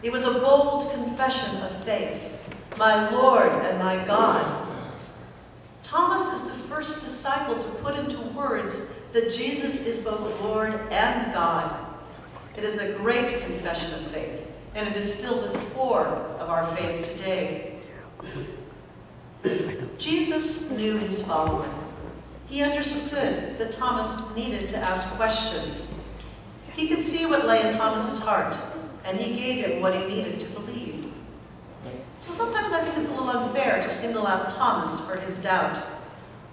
It was a bold confession of faith. My Lord and my God. Thomas is the first disciple to put into words that Jesus is both Lord and God. It is a great confession of faith, and it is still the core of our faith today. Jesus knew his follower. He understood that Thomas needed to ask questions. He could see what lay in Thomas's heart, and he gave him what he needed to believe. So sometimes I think it's a little unfair to single out Thomas for his doubt,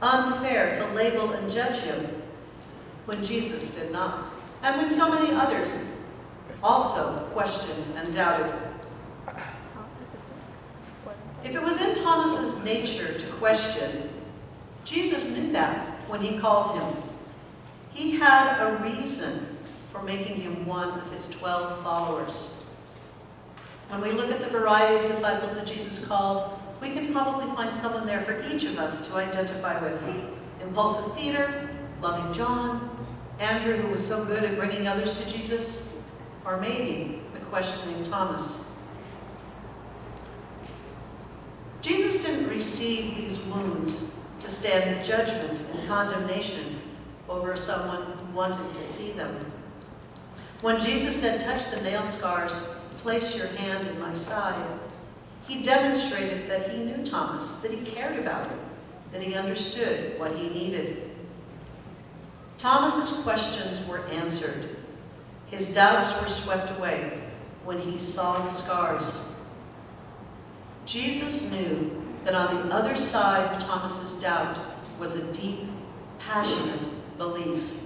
unfair to label and judge him when Jesus did not, and when so many others also questioned and doubted. If it was in Thomas's nature to question, Jesus knew that when he called him. He had a reason for making him one of his 12 followers. When we look at the variety of disciples that Jesus called, we can probably find someone there for each of us to identify with. Impulsive Peter, loving John, Andrew, who was so good at bringing others to Jesus, or maybe the questioning Thomas. Jesus didn't receive these wounds to stand in judgment and condemnation over someone who wanted to see them. When Jesus said, "Touch the nail scars, place your hand in my side," he demonstrated that he knew Thomas, that he cared about him, that he understood what he needed. Thomas's questions were answered. His doubts were swept away when he saw the scars. Jesus knew that on the other side of Thomas's doubt was a deep, passionate belief.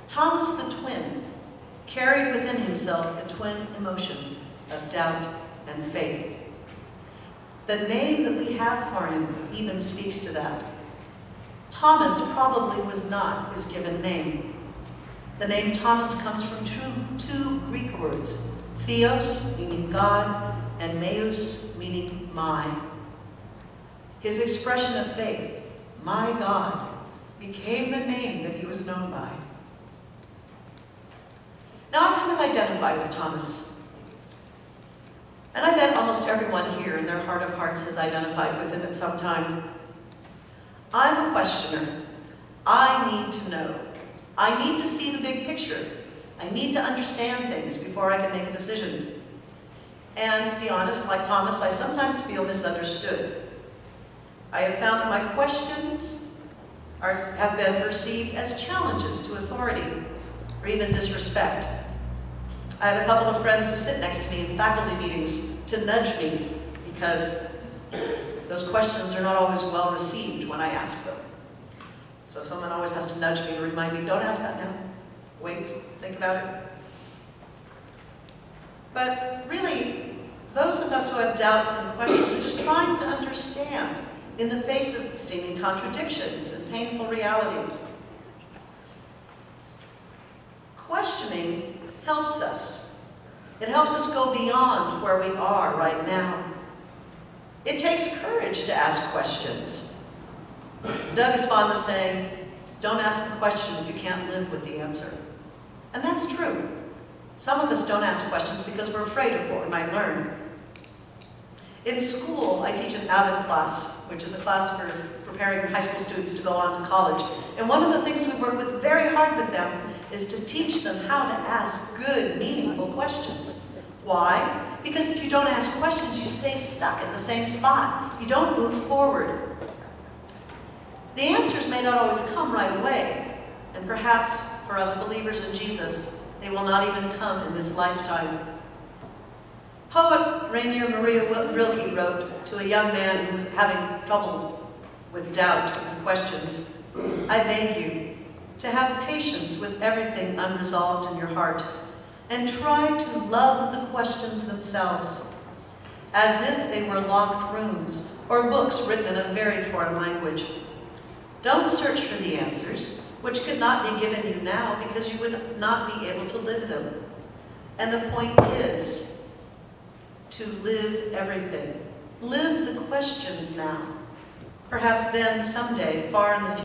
Thomas the twin carried within himself the twin emotions of doubt and faith. The name that we have for him even speaks to that. Thomas probably was not his given name. The name Thomas comes from two Greek words, theos, meaning God, and meus, meaning my. His expression of faith, my God, became the name that he was known by. Now I kind of identify with Thomas. And I bet almost everyone here in their heart of hearts has identified with him at some time. I'm a questioner. I need to know. I need to see the big picture. I need to understand things before I can make a decision. And to be honest, like Thomas, I sometimes feel misunderstood. I have found that my questions have been perceived as challenges to authority, or even disrespect. I have a couple of friends who sit next to me in faculty meetings to nudge me because those questions are not always well received when I ask them. So someone always has to nudge me to remind me, don't ask that now. Wait, think about it. But really, those of us who have doubts and questions are just trying to understand in the face of seeming contradictions and painful reality. Questioning helps us. It helps us go beyond where we are right now. It takes courage to ask questions. Doug is fond of saying, don't ask the question if you can't live with the answer. And that's true. Some of us don't ask questions because we're afraid of what we might learn. In school, I teach an AVID class, which is a class for preparing high school students to go on to college. And one of the things we work with very hard with them is to teach them how to ask good, meaningful questions. Why? Because if you don't ask questions, you stay stuck in the same spot. You don't move forward. The answers may not always come right away, and perhaps for us believers in Jesus, they will not even come in this lifetime. Poet Rainier Maria Rilke wrote to a young man who was having troubles with doubt, with questions, I beg you to have patience with everything unresolved in your heart and try to love the questions themselves as if they were locked rooms or books written in a very foreign language. Don't search for the answers, which could not be given you now because you would not be able to live them. And the point is to live everything. Live the questions now. Perhaps then, someday, far in the future,